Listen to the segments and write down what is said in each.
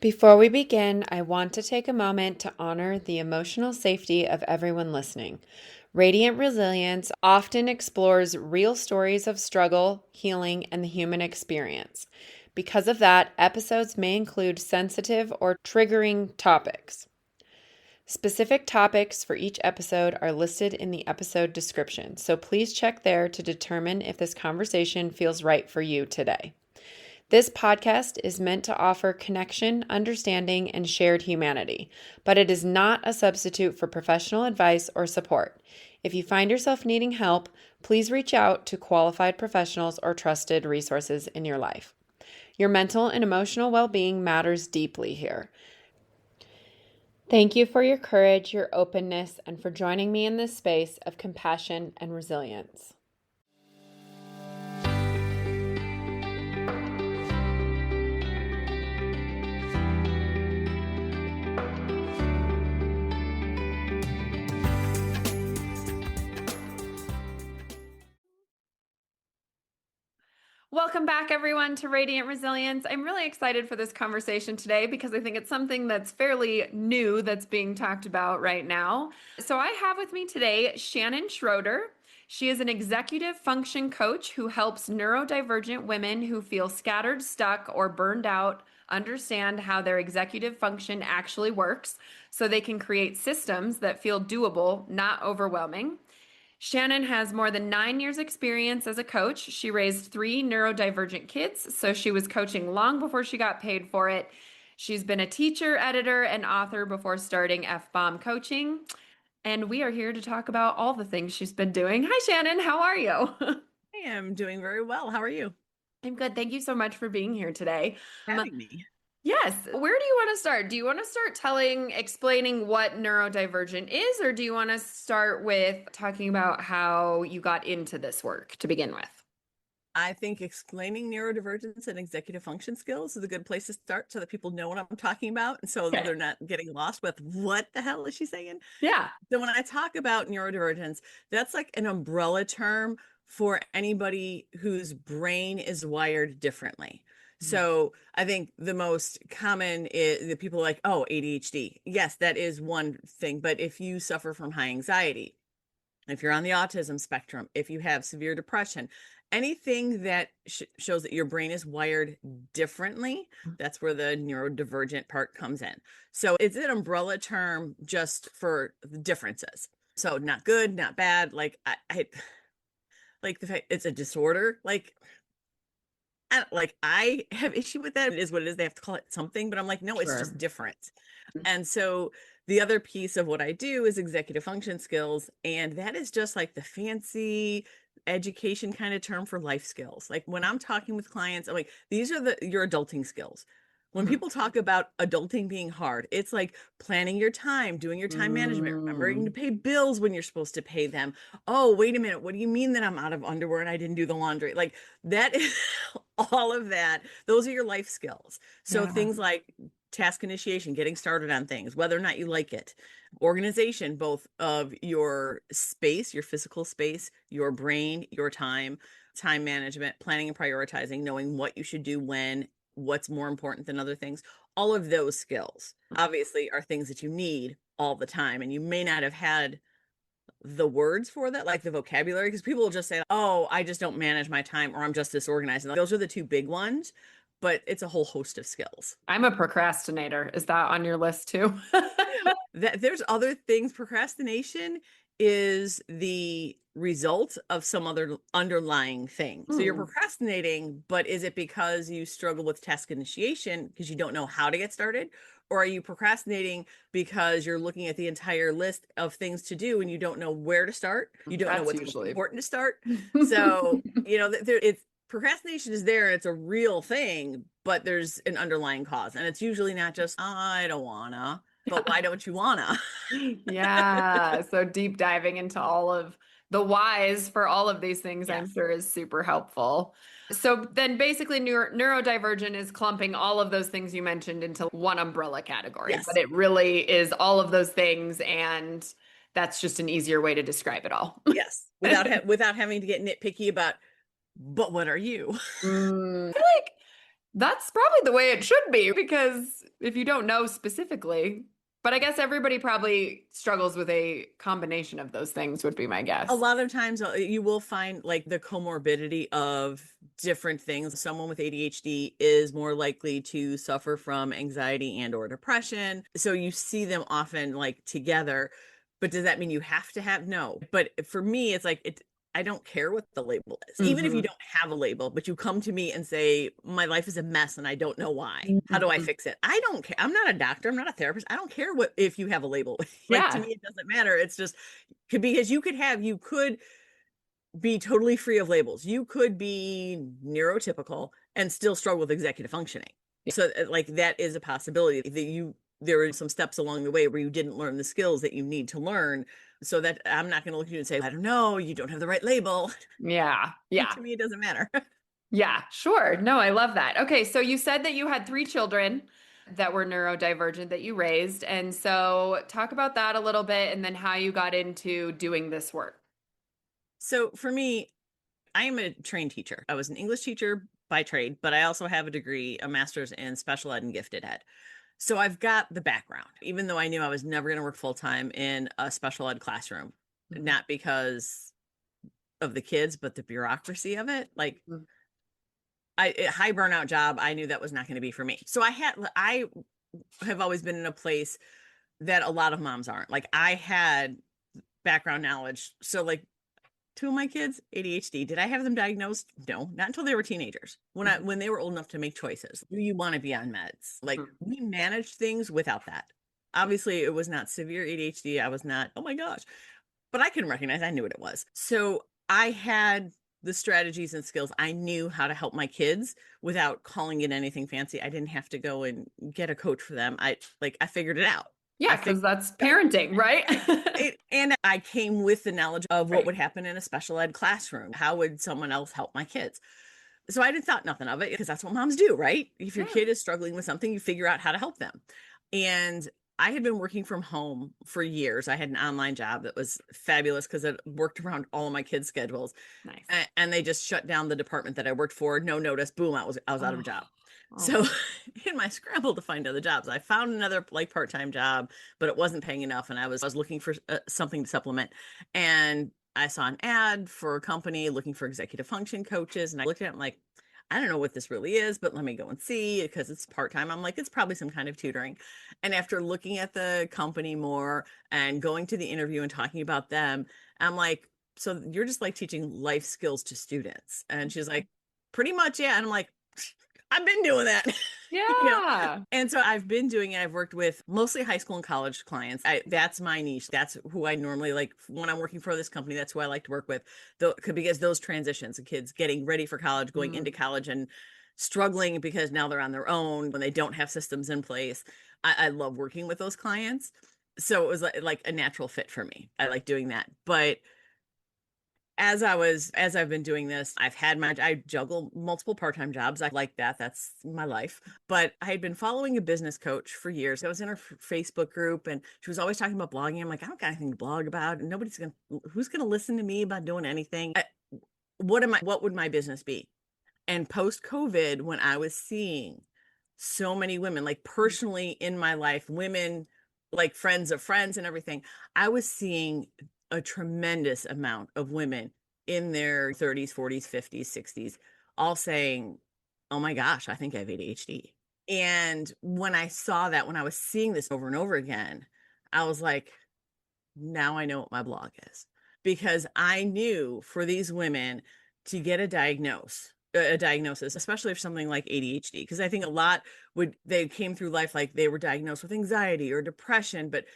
Before we begin, I want to take a moment to honor the emotional safety of everyone listening. Radiant Resilience often explores real stories of struggle, healing, and the human experience. Because of that, episodes may include sensitive or triggering topics. Specific topics for each episode are listed in the episode description, so please check there to determine if this conversation feels right for you today. This podcast is meant to offer connection, understanding, and shared humanity, but it is not a substitute for professional advice or support. If you find yourself needing help, please reach out to qualified professionals or trusted resources in your life. Your mental and emotional well-being matters deeply here. Thank you for your courage, your openness, and for joining me in this space of compassion and resilience. Welcome back, everyone, to Radiant Resilience. I'm really excited for this conversation today because I think it's something that's fairly new that's being talked about right now. So I have with me today Shannyn Schroeder. She is an executive function coach who helps neurodivergent women who feel scattered, stuck, or burned out understand how their executive function actually works so they can create systems that feel doable, not overwhelming. Shannyn has more than 9 years experience as a coach. She raised 3 neurodivergent kids, so she was coaching long before she got paid for it. She's been a teacher, editor, and author before starting F-Bomb Coaching. And we are here to talk about all the things she's been doing. Hi, Shannyn. How are you? I am doing very well. How are you? I'm good. Thank you so much for being here today. Having me. Yes. Where do you want to start? Do you want to start explaining what neurodivergent is, or do you want to start with talking about how you got into this work to begin with? I think explaining neurodivergence and executive function skills is a good place to start so that people know what I'm talking about. And so Okay. they're not getting lost with what the hell is she saying? Yeah. So when I talk about neurodivergence, that's like an umbrella term for anybody whose brain is wired differently. So I think the most common is the people like, oh, ADHD. Yes, that is one thing. But if you suffer from high anxiety, if you're on the autism spectrum, if you have severe depression, anything that shows that your brain is wired differently, that's where the neurodivergent part comes in. So it's an umbrella term just for the differences. So not good, not bad. I like the fact it's a disorder. I have issue with that. It is what it is. They have to call it something, but I'm like, no, it's Sure. just different. And so the other piece of what I do is executive function skills. And that is just like the fancy education kind of term for life skills. Like when I'm talking with clients, I'm like, these are your adulting skills. When Mhm. people talk about adulting being hard, it's like planning your time, doing your time management, remembering to Mm. pay bills when you're supposed to pay them. Oh, wait a minute. What do you mean that I'm out of underwear and I didn't do the laundry? Like that is all of that. Those are your life skills. So Yeah. things like task initiation, getting started on things, whether or not you like it, organization, both of your space, your physical space, your brain, your time management, planning and prioritizing, knowing what you should do when, what's more important than other things. All of those skills obviously are things that you need all the time. And you may not have had the words for that, like the vocabulary, because people will just say, oh, I just don't manage my time, or I'm just disorganized. And those are the two big ones, but it's a whole host of skills. I'm a procrastinator. Is that on your list too? There's other things. Procrastination is the result of some other underlying thing. So you're Hmm. procrastinating, but is it because you struggle with task initiation because you don't know how to get started? Or are you procrastinating because you're looking at the entire list of things to do and you don't know where to start? You don't know That's what's most usually. important to start. So, it's procrastination is there and it's a real thing, but there's an underlying cause. And it's usually not just, I don't wanna, but why don't you wanna? Yeah. So deep diving into all of the whys for all of these things, I'm Yes. sure is super helpful. So then basically neurodivergent is clumping all of those things you mentioned into one umbrella category, but Yes. it really is all of those things, and that's just an easier way to describe it all. Yes. Without having to get nitpicky about, but what are you? I feel like that's probably the way it should be because if you don't know specifically. But I guess everybody probably struggles with a combination of those things, would be my A guess. lot of times you will find like the comorbidity of different things. Someone with ADHD is more likely to suffer from anxiety and or depression. So you see them often like together. But does that mean you have to have? No. But for me, it's like I don't care what the label is. Even if you Hmm. don't have a label, but you come to me and say, my life is a mess and I don't know why. How do I Hmm. fix it? I don't care. I'm not a doctor. I'm not a therapist. I don't care what if you have a label. Like to Yeah. me, it doesn't matter. It's just because you could be totally free of labels. You could be neurotypical and still struggle with executive functioning. So like that is a possibility that there are some steps along the way where you didn't learn the skills that you need to learn. So that I'm not going to look at you and say, I don't know, you don't have the right label. Yeah. Yeah. To me, it doesn't matter. Yeah, sure. No, I love that. Okay, so you said that you had three children that were neurodivergent that you raised. And so talk about that a little bit and then how you got into doing this work. So for me, I am a trained teacher. I was an English teacher by trade, but I also have a degree, a master's in special ed and gifted ed. So I've got the background, even though I knew I was never going to work full time in a special ed classroom, Mhm. not because of the kids, but the bureaucracy of it. Like a high burnout job, I knew that was not going to be for me. So I have always been in a place that a lot of moms aren't. Like I had background knowledge. So like two of my kids, ADHD. Did I have them diagnosed? No, not until they were teenagers. Mhm. When they were old enough to make choices. Do you want to be on meds? Like Mhm. we managed things without that. Obviously, it was not severe ADHD. I was not, oh my gosh, but I can recognize I knew what it was. So I had the strategies and skills. I knew how to help my kids without calling it anything fancy. I didn't have to go and get a coach for them. I figured it out. Yeah, I because figured that's parenting, right? and I came with the knowledge of what Right. would happen in a special ed classroom. How would someone else help my kids? So I didn't thought nothing of it because that's what moms do, right? If your Yeah. kid is struggling with something, you figure out how to help them. And I had been working from home for years. I had an online job that was fabulous because it worked around all of my kids' schedules. Nice. And they just shut down the department that I worked for. No notice, boom, I was out of a Oh, job. oh So my. in my scramble to find other jobs, I found another like part-time job, but it wasn't paying enough, and I was looking for something to supplement. And I saw an ad for a company looking for executive function coaches, and I looked at it, I'm like, I don't know what this really is, but let me go and see because it's part-time. I'm like, it's probably some kind of tutoring. And after looking at the company more and going to the interview and talking about them, I'm like, so you're just like teaching life skills to students? And she's like, pretty much, yeah. And I'm like, I've been doing that. you know Yeah. and so I've been doing it. I've worked with mostly high school and college clients. That's my niche. That's who I normally like when I'm working for this company. That's who I like to work with, though, because those transitions, the kids getting ready for college, going into Mm. college, and struggling because now they're on their own when they don't have systems in place. I love working with those clients. So it was like a natural fit for me. I like doing that. But as I've been doing this, I juggle multiple part-time jobs. I like that. That's my life. But I had been following a business coach for years. I was in her Facebook group and she was always talking about blogging. I'm like, I don't got anything to blog about. And who's gonna listen to me about doing anything? What would my business be? And post COVID, when I was seeing so many women, like personally in my life, women like friends of friends and everything, I was seeing a tremendous amount of women in their 30s, 40s, 50s, 60s, all saying, oh my gosh, I think I have ADHD. And when I saw that, when I was seeing this over and over again, I was like, now I know what my blog is. Because I knew for these women to get a diagnosis, especially for something like ADHD, because I think a lot they came through life like they were diagnosed with anxiety or depression, but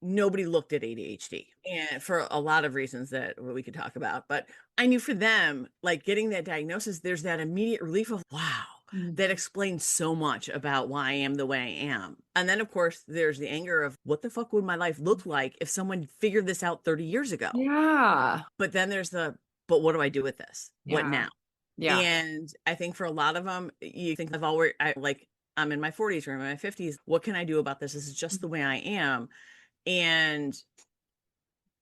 nobody looked at ADHD, and for a lot of reasons that we could talk about. But I knew for them, like getting that diagnosis, there's that immediate relief of, wow, Mm. that explains so much about why I am the way I am. And then, of course, there's the anger of what the fuck would my life look like if someone figured this out 30 years ago? Yeah. But then there's but what do I do with this? What Yeah. now? Yeah. And I think for a lot of them, you think I'm in my 40s or in my 50s. What can I do about this? This is just the way I am. And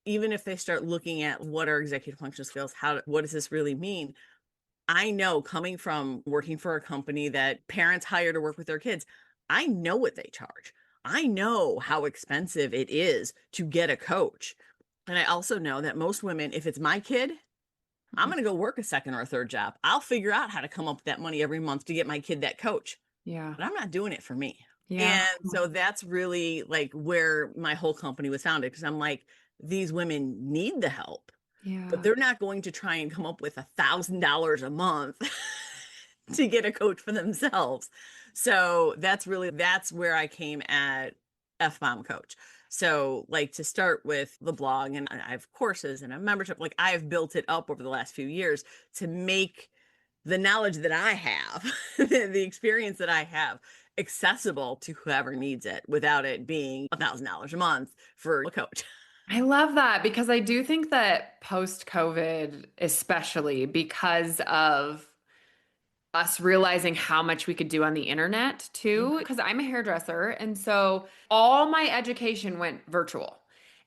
even if they start looking at what are executive function skills, what does this really mean? I know coming from working for a company that parents hire to work with their kids, I know what they charge. I know how expensive it is to get a coach. And I also know that most women, if it's my kid, I'm Mhm. going to go work a second or a third job. I'll figure out how to come up with that money every month to get my kid that coach, Yeah. but I'm not doing it for me. Yeah. And so that's really like where my whole company was founded, because I'm like, these women need the help, but Yeah. they're not going to try and come up with $1,000 a month to get a coach for themselves. So that's where I came at F-Bomb Coach. So like to start with the blog, and I have courses and a membership, like I have built it up over the last few years to make the knowledge that I have, the experience that I have, accessible to whoever needs it without it being $1,000 a month for a coach. I love that because I do think that post-COVID, especially because of us realizing how much we could do on the internet too, because I'm a hairdresser. And so all my education went virtual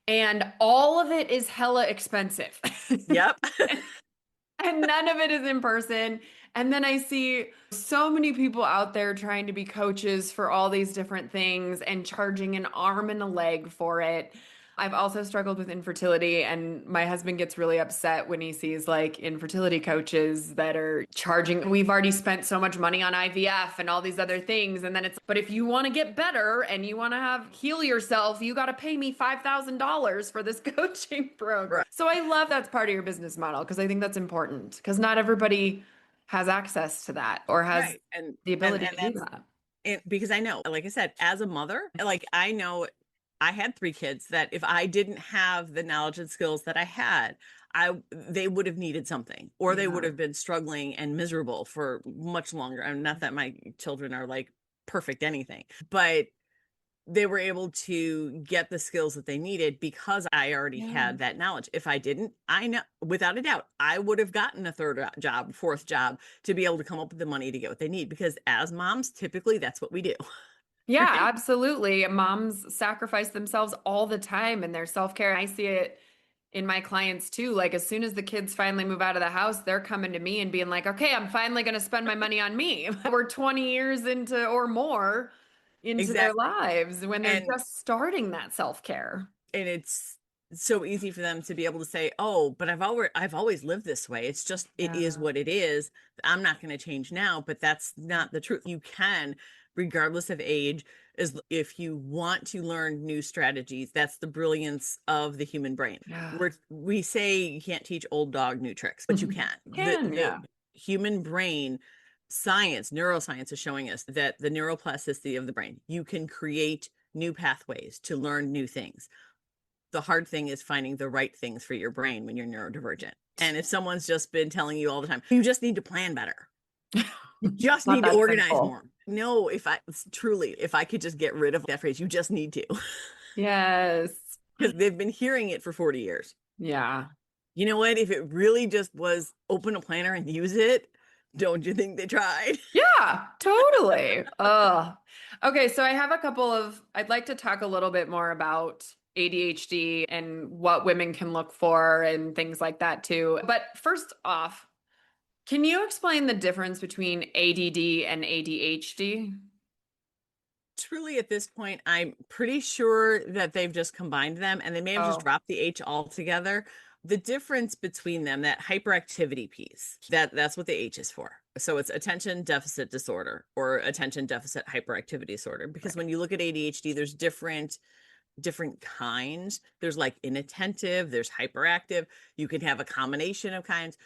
and all of it is hella expensive. Yep. And none of it is in person. And then I see so many people out there trying to be coaches for all these different things and charging an arm and a leg for it. I've also struggled with infertility, and my husband gets really upset when he sees like infertility coaches that are charging. We've already spent so much money on IVF and all these other things. And then it's, but if you want to get better and you want to have heal yourself, you got to pay me $5,000 for this coaching program. Right. So I love that's part of your business model because I think that's important because not everybody has access to that or has Right. And the and ability and to do that's that. because I know, like I said, as a mother, like I know I had 3 kids that if I didn't have the knowledge and skills that I had, they would have needed something, or they would Yeah. have been struggling and miserable for much longer. And not that my children are like perfect anything, but they were able to get the skills that they needed because I already Yeah. had that knowledge. If I didn't, I know without a doubt, I would have gotten a third job, fourth job to be able to come up with the money to get what they need. Because as moms, typically that's what we do. Yeah, Right? absolutely. Moms sacrifice themselves all the time in their self-care. I see it in my clients too. Like as soon as the kids finally move out of the house, they're coming to me and being like, okay, I'm finally going to spend my money on me. We're 20 years into or more into their Exactly. lives when they're And just starting that self-care. it's so easy for them to be able to say, "Oh, but I've always lived this way. It's just it is Yeah. what it is. I'm not going to change now." But that's not the truth. You can, regardless of age, is if you want to learn new strategies. That's the brilliance of the human brain. Yeah. We say you can't teach old dog new tricks, but you can. Can, The yeah. human brain science, neuroscience is showing us that the neuroplasticity of the brain, you can create new pathways to learn new things. The hard thing is finding the right things for your brain when you're neurodivergent. And if someone's just been telling you all the time, you just need to plan better. You just Not need to that organize simple. more. No, if I could just get rid of that phrase, you just need to, Yes. because they've been hearing it for 40 years. Yeah. You know what? If it really just was open a planner and use it, don't you think they tried? Yeah, totally. Okay, so I have a couple of, I'd like to talk a little bit more about ADHD and what women can look for and things like that too. But first off, can you explain the difference between ADD and ADHD? Truly, at this point, I'm pretty sure that they've just combined them and they may have just Oh, dropped the H altogether. The difference between them, that hyperactivity piece, that's what the H is for. So it's attention deficit disorder or attention deficit hyperactivity disorder. Because right. when you look at ADHD, there's different kinds. There's like inattentive, there's hyperactive. You can have a combination of kinds.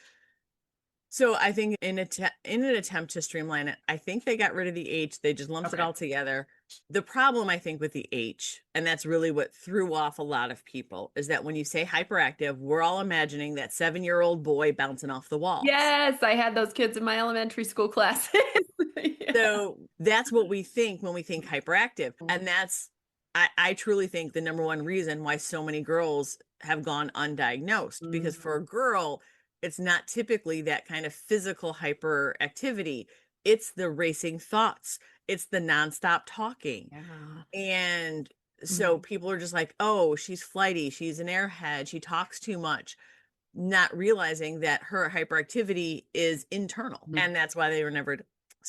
So I think in an attempt to streamline it, I think they got rid of the H. They just lumped it Okay. all together. The problem, I think, with the H, and that's really what threw off a lot of people, is that when you say hyperactive, we're all imagining that 7-year-old boy bouncing off the walls. Yes, I had those kids in my elementary school classes. Yeah. So that's what we think when we think hyperactive. And I truly think the number one reason why so many girls have gone undiagnosed, because for Mhm. a girl, it's not typically that kind of physical hyperactivity. It's the racing thoughts, it's the nonstop talking. Yeah. And so Mhm. people are just like, oh, she's flighty, she's an airhead, she talks too much, not realizing that her hyperactivity is internal. And that's why they were never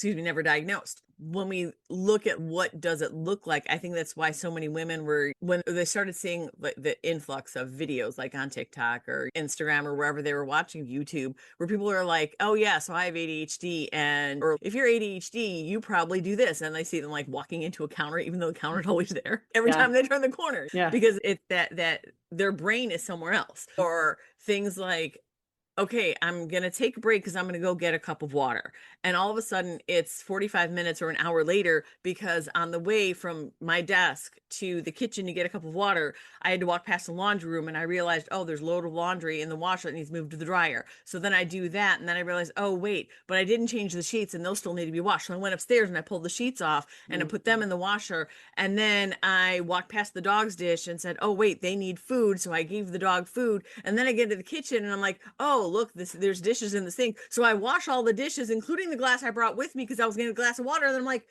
never diagnosed. When we look at what does it look like, I think that's why so many women were, when they started seeing the influx of videos like on TikTok or Instagram or wherever they were watching, YouTube, where people are like, oh yeah, so I have ADHD, and or if you're ADHD, you probably do this. And I see them like walking into a counter, even though the counter's always there every time they turn the corner, because it's that their brain is somewhere else. Or things like, okay, I'm going to take a break because I'm going to go get a cup of water. And all of a sudden it's 45 minutes or an hour later, because on the way from my desk to the kitchen to get a cup of water, I had to walk past the laundry room, and I realized, oh, there's a load of laundry in the washer that needs moved to the dryer. So then I do that. And then I realized, oh, wait, but I didn't change the sheets and those still need to be washed. So I went upstairs and I pulled the sheets off and I put them in the washer. And then I walked past the dog's dish and said, oh, wait, they need food. So I gave the dog food. And then I get to the kitchen and I'm like, oh, look, there's dishes in the sink. So I wash all the dishes, including the glass I brought with me because I was getting a glass of water. And I'm like,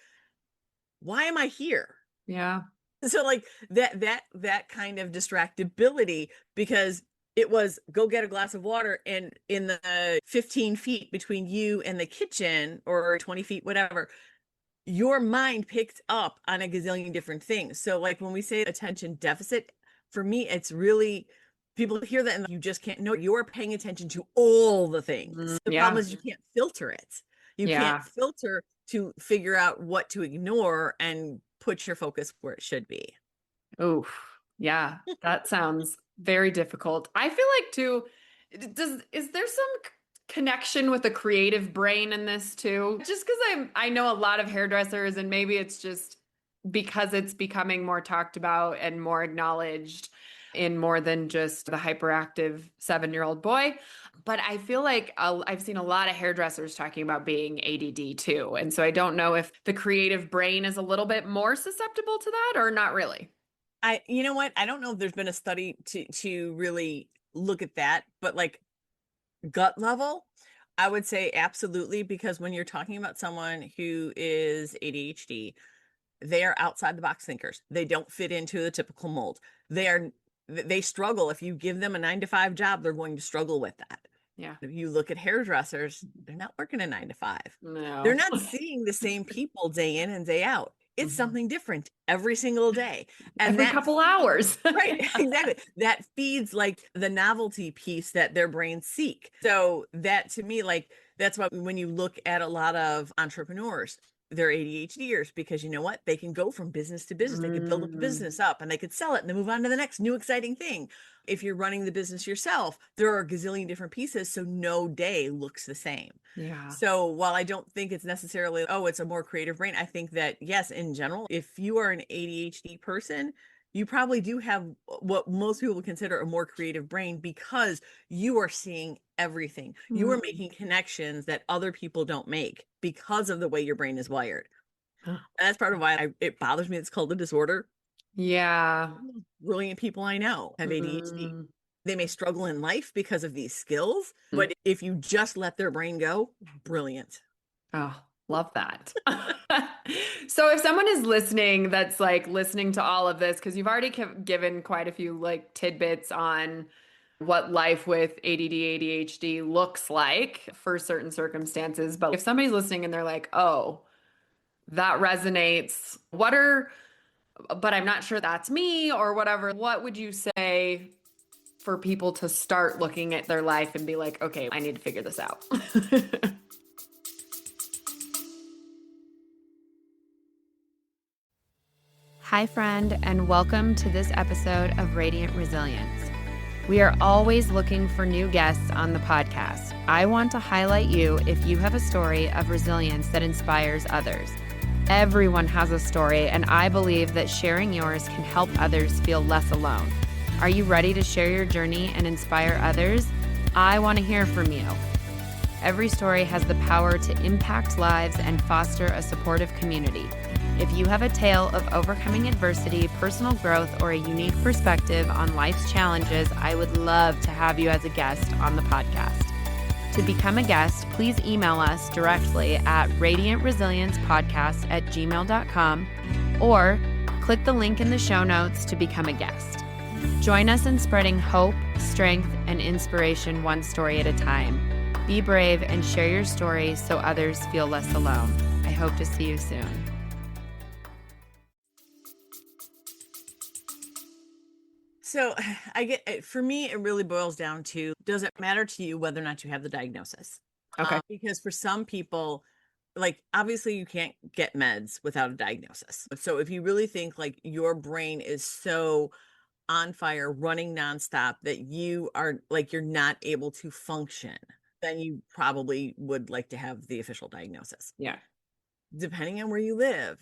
why am I here? Yeah. So like that kind of distractibility, because it was go get a glass of water, and in the 15 feet between you and the kitchen, or 20 feet, whatever, your mind picked up on a gazillion different things. So like when we say attention deficit, for me, it's really, people hear that and you just can't know, you're paying attention to all the things. The problem is you can't filter it. You can't filter to figure out what to ignore and put your focus where it should be. Oh, yeah. That sounds very difficult. I feel like too, is there some connection with the creative brain in this too? Just because I know a lot of hairdressers, and maybe it's just because it's becoming more talked about and more acknowledged in more than just the hyperactive 7-year-old boy. But I feel like I've seen a lot of hairdressers talking about being ADD too. And so I don't know if the creative brain is a little bit more susceptible to that or not really. You know what? I don't know if there's been a study to really look at that, but like gut level, I would say absolutely, because when you're talking about someone who is ADHD, they are outside the box thinkers. They don't fit into the typical mold. They struggle. If you give them a 9-to-5 job, they're going to struggle with that. Yeah. If you look at hairdressers, they're not working a 9-to-5. No. They're not seeing the same people day in and day out. It's something different every single day. And every couple hours. Right, exactly. That feeds like the novelty piece that their brains seek. So that, to me, like, that's why when you look at a lot of entrepreneurs, they're ADHDers, because you know what? They can go from business to business. They could build up the business up and they could sell it and then move on to the next new exciting thing. If you're running the business yourself, there are a gazillion different pieces. So no day looks the same. Yeah. So while I don't think it's necessarily, oh, it's a more creative brain, I think that yes, in general, if you are an ADHD person, you probably do have what most people would consider a more creative brain, because you are seeing everything. You are making connections that other people don't make because of the way your brain is wired. And that's part of why it bothers me. It's called a disorder. Yeah. Brilliant people I know have ADHD. They may struggle in life because of these skills, but if you just let their brain go, brilliant. Oh, love that. So if someone is listening, that's like listening to all of this, because you've already given quite a few like tidbits on what life with ADD, ADHD looks like for certain circumstances. But if somebody's listening and they're like, oh, that resonates, but I'm not sure that's me or whatever, what would you say for people to start looking at their life and be like, okay, I need to figure this out? Hi, friend, and welcome to this episode of Radiant Resilience. We are always looking for new guests on the podcast. I want to highlight you if you have a story of resilience that inspires others. Everyone has a story, and I believe that sharing yours can help others feel less alone. Are you ready to share your journey and inspire others? I want to hear from you. Every story has the power to impact lives and foster a supportive community. If you have a tale of overcoming adversity, personal growth, or a unique perspective on life's challenges, I would love to have you as a guest on the podcast. To become a guest, please email us directly at radiantresiliencepodcast@gmail.com or click the link in the show notes to become a guest. Join us in spreading hope, strength, and inspiration one story at a time. Be brave and share your story so others feel less alone. hope to see you soon. So for me, it really boils down to, does it matter to you whether or not you have the diagnosis? Okay. Because for some people, like, obviously you can't get meds without a diagnosis. So if you really think like your brain is so on fire, running nonstop, that you are like, you're not able to function, then you probably would like to have the official diagnosis. Yeah. Depending on where you live,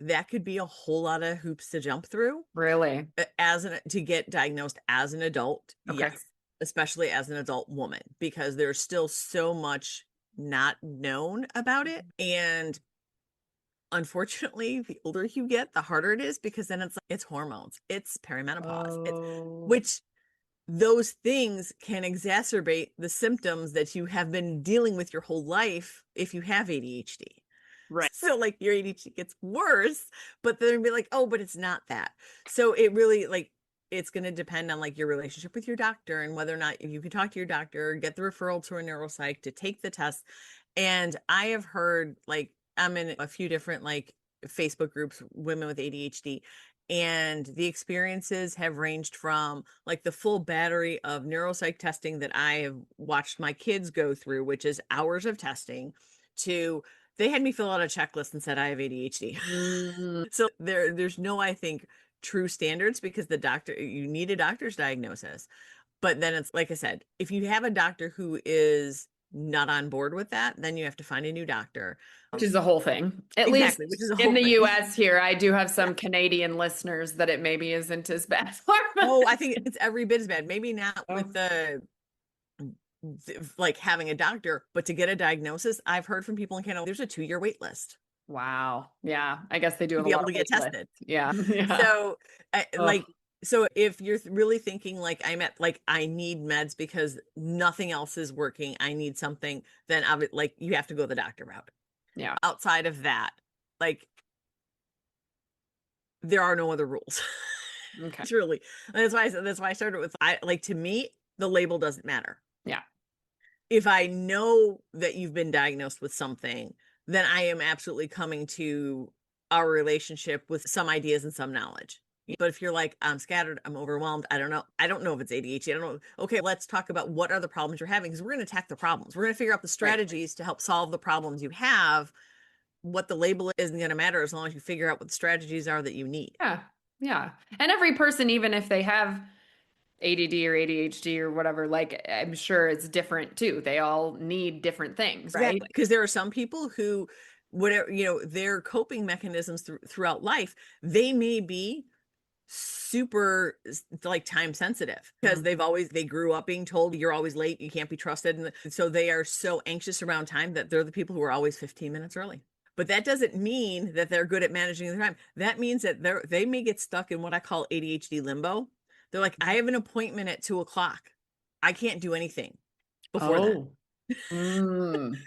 that could be a whole lot of hoops to jump through. Really? To get diagnosed as an adult. Okay. Yes, especially as an adult woman, because there's still so much not known about it. And unfortunately, the older you get, the harder it is, because then it's hormones, it's perimenopause, which those things can exacerbate the symptoms that you have been dealing with your whole life if you have ADHD. Right. So like your ADHD gets worse, but then be like, oh, but it's not that. So it really, like, it's going to depend on like your relationship with your doctor and whether or not you can talk to your doctor, get the referral to a neuropsych to take the test. And I have heard, like, I'm in a few different like Facebook groups, women with ADHD, and the experiences have ranged from like the full battery of neuropsych testing that I have watched my kids go through, which is hours of testing, to they had me fill out a checklist and said I have ADHD. So there's no, I think, true standards, because you need a doctor's diagnosis. But then it's like I said, if you have a doctor who is not on board with that, then you have to find a new doctor. Which is a whole thing. At Exactly, least which is a in whole the thing. US here, I do have some Canadian listeners that it maybe isn't as bad for. Oh, I think it's every bit as bad. Maybe not Oh. with like having a doctor, but to get a diagnosis, I've heard from people in Canada, there's a 2-year wait list Wow. Yeah. I guess they do to have a be lot able to of get wait lists. tested. Yeah. Yeah. So like, Ugh. so if you're really thinking like I need meds because nothing else is working, I need something, then like you have to go the doctor route. Yeah. Outside of that, like, there are no other rules. Okay. Truly. That's why I started with, to me, the label doesn't matter. Yeah. If I know that you've been diagnosed with something, then I am absolutely coming to our relationship with some ideas and some knowledge. But if you're like, I'm scattered, I'm overwhelmed, I don't know if it's ADHD, I don't know. Okay, let's talk about what are the problems you're having, because we're going to attack the problems. We're going to figure out the strategies to help solve the problems you have. What the label isn't going to matter as long as you figure out what the strategies are that you need. Yeah. Yeah. And every person, even if they have ADD or ADHD or whatever, like, I'm sure it's different too. They all need different things, right? Exactly. Because there are some people who, whatever, their coping mechanisms throughout life, they may be super like time sensitive, because they grew up being told you're always late, you can't be trusted. And so they are so anxious around time that they're the people who are always 15 minutes early. But that doesn't mean that they're good at managing their time. That means that they may get stuck in what I call ADHD limbo. They're like, I have an appointment at 2:00. I can't do anything before that.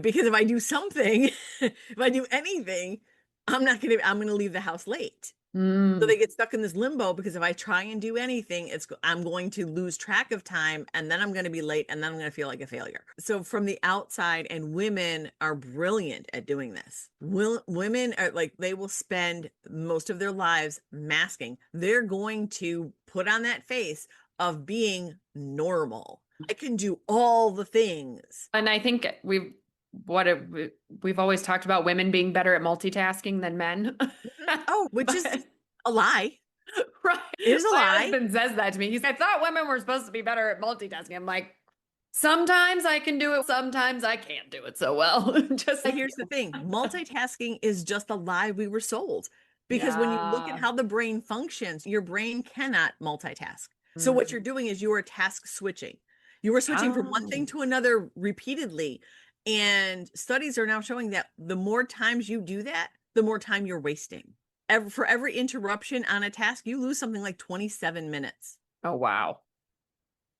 Because if I do something, if I do anything, I'm going to leave the house late. So they get stuck in this limbo, because if I try and do anything, I'm going to lose track of time, and then I'm going to be late, and then I'm going to feel like a failure. So from the outside, and women are brilliant at doing this. Women are like, they will spend most of their lives masking. They're going to put on that face of being normal. I can do all the things. And I think we've always talked about women being better at multitasking than men. Oh, which is a lie. Right. It is a My lie. husband says that to me. He's like, I thought women were supposed to be better at multitasking. I'm like, sometimes I can do it, sometimes I can't do it so well. Just like, here's the thing, multitasking is just a lie we were sold. Because when you look at how the brain functions, your brain cannot multitask. So what you're doing is you are task switching. You are switching from one thing to another repeatedly. And studies are now showing that the more times you do that, the more time you're wasting. For every interruption on a task, you lose something like 27 minutes. Oh, wow.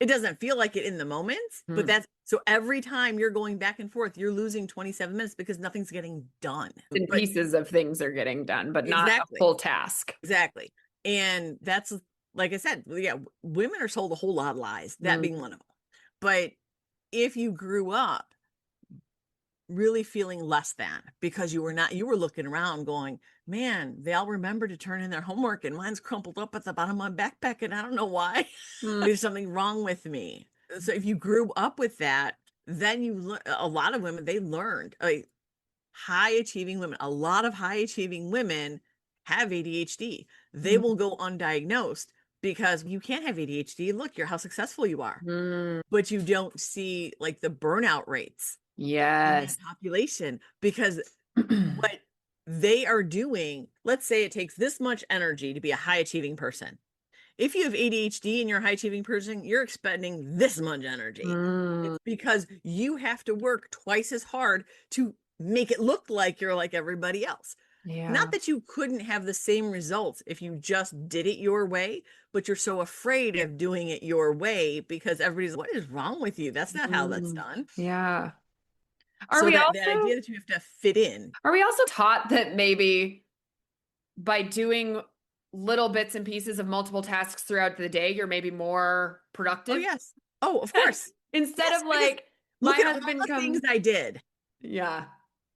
It doesn't feel like it in the moment, but so every time you're going back and forth, you're losing 27 minutes because nothing's getting done. Pieces of things are getting done, but not a full task. Exactly. And that's, like I said, yeah, women are sold a whole lot of lies, that being one of them. But if you grew up really feeling less than because you were looking around going, man, they all remember to turn in their homework and mine's crumpled up at the bottom of my backpack and I don't know why. There's something wrong with me. So if you grew up with that, then a lot of women, they learned, like high achieving women, a lot of high achieving women have ADHD. They will go undiagnosed because you can't have ADHD. Look, you're how successful you are. But you don't see like the burnout rates in that Yes. population because what they are doing, let's say it takes this much energy to be a high achieving person. If you have ADHD and you're a high achieving person, you're expending this much energy. It's because you have to work twice as hard to make it look like you're like everybody else. Yeah. Not that you couldn't have the same results if you just did it your way, but you're so afraid of doing it your way because everybody's, what is wrong with you? That's not how that's done. Yeah. So that idea that you have to fit in. Are we also taught that maybe by doing little bits and pieces of multiple tasks throughout the day, you're maybe more productive? Oh, yes. Oh, of course. Instead Yes, of like, look my at husband all the comes. things I did. Yeah.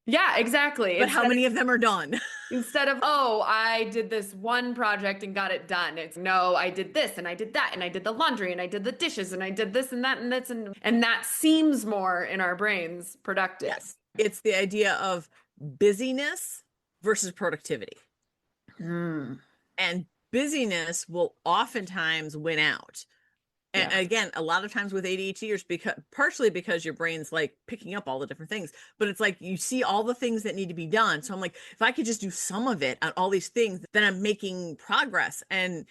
Yeah, exactly. But how many of them are done? Instead of, oh, I did this one project and got it done. It's no, I did this and I did that and I did the laundry and I did the dishes and I did this and that and this and that seems more in our brains productive. Yes. It's the idea of busyness versus productivity. And busyness will oftentimes win out. And again, a lot of times with ADHD, because partially because your brain's like picking up all the different things, but it's like you see all the things that need to be done. So I'm like, if I could just do some of it on all these things, then I'm making progress. And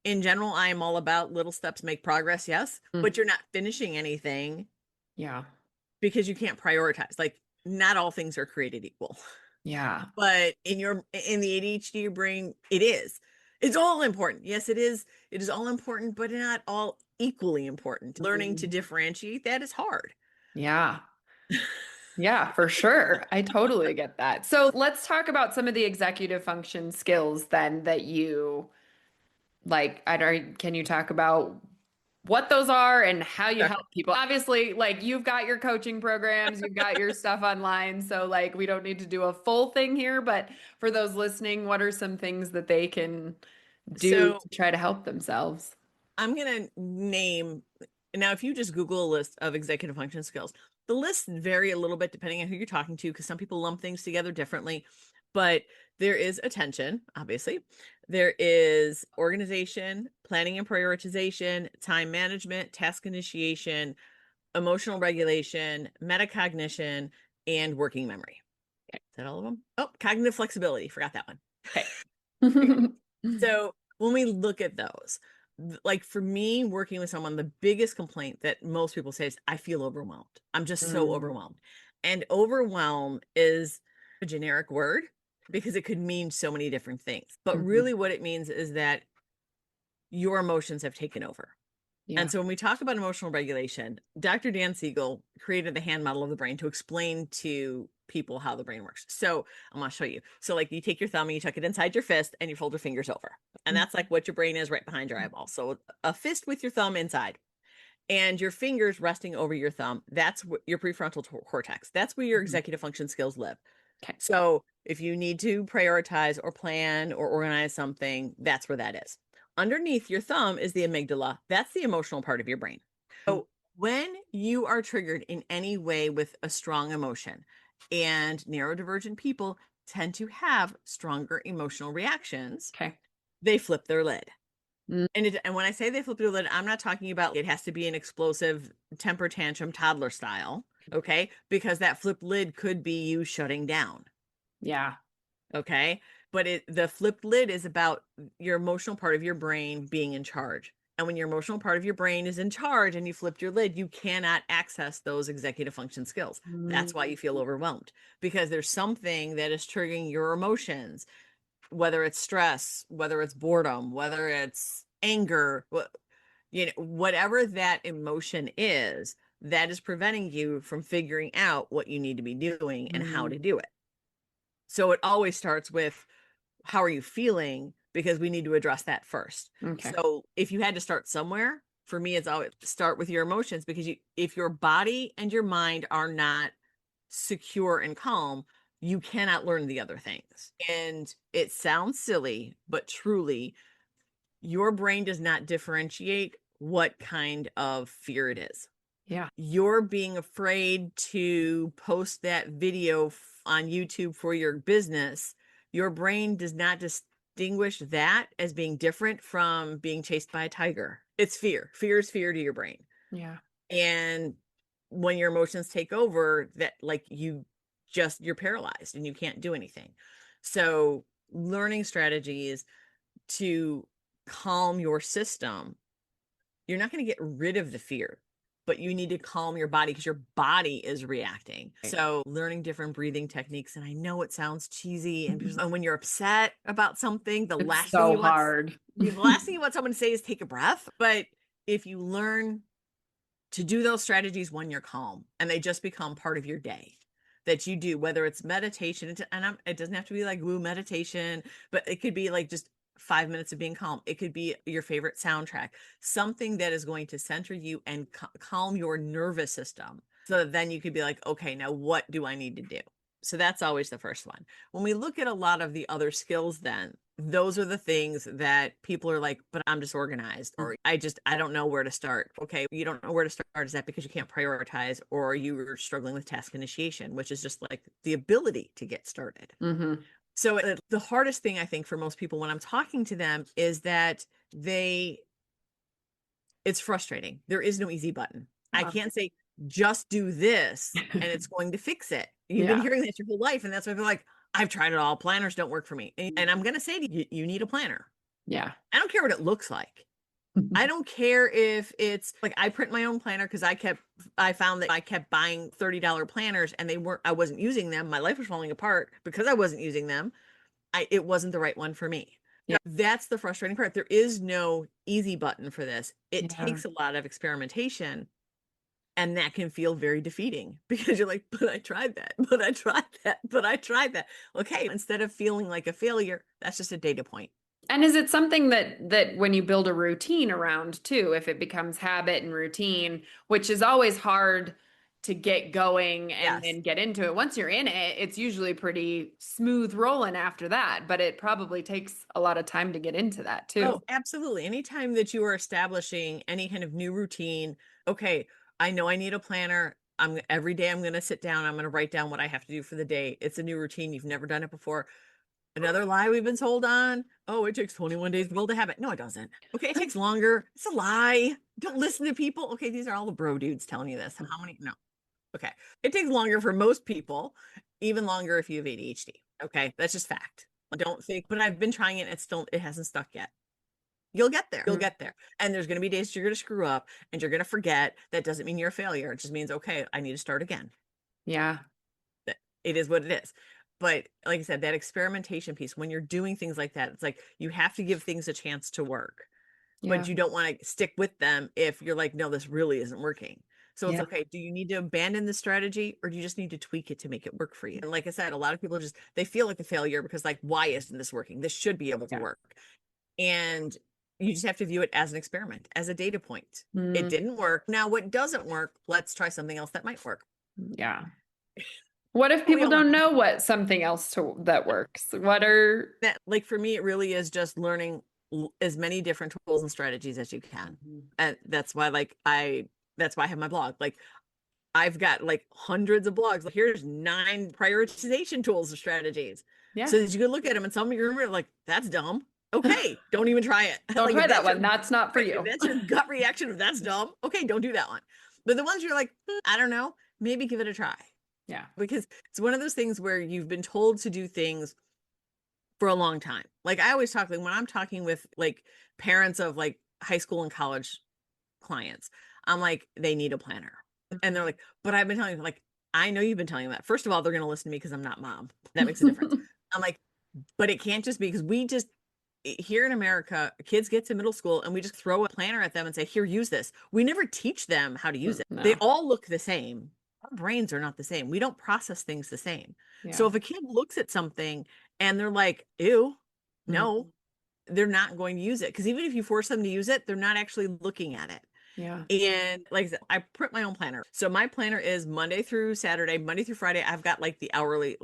in general, I am all about little steps make progress, yes, but you're not finishing anything. Yeah. Because you can't prioritize. Like not all things are created equal. Yeah. But in the ADHD brain, it is. It's all important. Yes, it is. It is all important, but not all equally important. Learning to differentiate that is hard. Yeah. Yeah, for sure. I totally get that. So let's talk about some of the executive function skills then that you like. Can you talk about what those are and how you help people? Obviously, like you've got your coaching programs, you've got your stuff online. So like we don't need to do a full thing here, but for those listening, what are some things that they can do to try to help themselves? I'm going to name now, if you just Google a list of executive function skills, the lists vary a little bit depending on who you're talking to, because some people lump things together differently. But there is attention, obviously. There is organization, planning and prioritization, time management, task initiation, emotional regulation, metacognition, and working memory. Okay. Is that all of them? Oh, cognitive flexibility. Forgot that one. Okay. So when we look at those, like for me, working with someone, the biggest complaint that most people say is, I feel overwhelmed. I'm just so overwhelmed. And overwhelm is a generic word because it could mean so many different things. But really what it means is that your emotions have taken over. Yeah. And so when we talk about emotional regulation, Dr. Dan Siegel created the hand model of the brain to explain to people how the brain works. So I'm going to show you. So like you take your thumb and you tuck it inside your fist and you fold your fingers over. And that's like what your brain is right behind your eyeball. So a fist with your thumb inside and your fingers resting over your thumb. That's your prefrontal cortex. That's where your executive function skills live. Okay. So if you need to prioritize or plan or organize something, that's where that is. Underneath your thumb is the amygdala. That's the emotional part of your brain. So when you are triggered in any way with a strong emotion, and neurodivergent people tend to have stronger emotional reactions, they flip their lid. And when I say they flip their lid, I'm not talking about it has to be an explosive temper tantrum toddler style, okay? Because that flip lid could be you shutting down. Yeah. Okay. But the flipped lid is about your emotional part of your brain being in charge. And when your emotional part of your brain is in charge and you flipped your lid, you cannot access those executive function skills. That's why you feel overwhelmed, because there's something that is triggering your emotions, whether it's stress, whether it's boredom, whether it's anger, whatever that emotion is, that is preventing you from figuring out what you need to be doing and how to do it. So it always starts with, how are you feeling? Because we need to address that first. Okay. So if you had to start somewhere, for me, it's always start with your emotions, because if your body and your mind are not secure and calm, you cannot learn the other things. And it sounds silly, but truly, your brain does not differentiate what kind of fear it is. Yeah. You're being afraid to post that video on YouTube for your business. Your brain does not distinguish that as being different from being chased by a tiger. It's fear. Fear is fear to your brain. Yeah. And when your emotions take over, that like you're paralyzed and you can't do anything. So learning strategies to calm your system, you're not going to get rid of the fear, but you need to calm your body because your body is reacting. So learning different breathing techniques. And I know it sounds cheesy, and when you're upset about something, the It's last so thing you want, hard. the last thing you want someone to say is take a breath. But if you learn to do those strategies when you're calm, and they just become part of your day that you do, whether it's meditation, and it doesn't have to be like woo meditation, but it could be like just 5 minutes of being calm. It could be your favorite soundtrack, something that is going to center you and calm your nervous system. So that then you could be like, okay, now what do I need to do? So that's always the first one. When we look at a lot of the other skills, then those are the things that people are like, but I'm disorganized, or I don't know where to start. Okay, you don't know where to start. Is that because you can't prioritize, or you're struggling with task initiation, which is just like the ability to get started? Mm-hmm. So the hardest thing I think for most people when I'm talking to them is that it's frustrating. There is no easy button. I can't say just do this and it's going to fix it. You've been hearing this your whole life, and that's why I feel like I've tried it all. Planners don't work for me. And I'm going to say to you, you need a planner. Yeah. I don't care what it looks like. I don't care if it's like I print my own planner because I found that I kept buying $30 planners and I wasn't using them. My life was falling apart because I wasn't using them. It wasn't the right one for me. Yeah. That's the frustrating part. There is no easy button for this. It Yeah. takes a lot of experimentation, and that can feel very defeating because you're like, but I tried that, but I tried that, but I tried that. Okay, instead of feeling like a failure, that's just a data point. And is it something that when you build a routine around too, if it becomes habit and routine, which is always hard to get going and Yes. then get into it. Once you're in it, it's usually pretty smooth rolling after that, but it probably takes a lot of time to get into that too. Oh, absolutely. Anytime that you are establishing any kind of new routine, okay, I know I need a planner. Every day I'm going to sit down, I'm going to write down what I have to do for the day. It's a new routine. You've never done it before. Another lie we've been told on. Oh, it takes 21 days to build a habit. No, it doesn't. Okay, it takes longer. It's a lie. Don't listen to people. Okay, these are all the bro dudes telling you this. How many? No. Okay. It takes longer for most people, even longer if you have ADHD. Okay, that's just fact. I don't think, but I've been trying it. It hasn't stuck yet. You'll get there. You'll get there. And there's going to be days you're going to screw up and you're going to forget. That doesn't mean you're a failure. It just means, okay, I need to start again. Yeah. It is what it is. But like I said, that experimentation piece, when you're doing things like that, it's like you have to give things a chance to work, but you don't want to stick with them if you're like, no, this really isn't working. So it's okay. Do you need to abandon the strategy, or do you just need to tweak it to make it work for you? And like I said, a lot of people they feel like a failure because like, why isn't this working? This should be able to work. And you just have to view it as an experiment, as a data point. It didn't work. Now, what doesn't work, let's try something else that might work. Yeah. What if people don't know what something else that works? Like for me, it really is just learning as many different tools and strategies as you can. And that's why that's why I have my blog. Like I've got like hundreds of blogs. Like here's 9 prioritization tools or strategies. Yeah. So that you can look at them and some of you're like, that's dumb. Okay, don't even try it. Don't like, try that one. That's not for you. If that's your gut reaction of that's dumb. Okay, don't do that one. But the ones you're like, I don't know, maybe give it a try. Yeah. Because it's one of those things where you've been told to do things for a long time. Like I always talk, like when I'm talking with like parents of like high school and college clients, I'm like, they need a planner. And they're like, but I've been telling you, like, I know you've been telling them that. First of all, they're going to listen to me because I'm not mom. That makes a difference. I'm like, but it can't just be because here in America, kids get to middle school and we just throw a planner at them and say, here, use this. We never teach them how to use it. No. They all look the same. Our brains are not the same. We don't process things the same. Yeah. So if a kid looks at something and they're like, ew, no, they're not going to use it. Because even if you force them to use it, they're not actually looking at it. Yeah. And like I said, I print my own planner. So my planner is Monday through Saturday, Monday through Friday. I've got like the hourly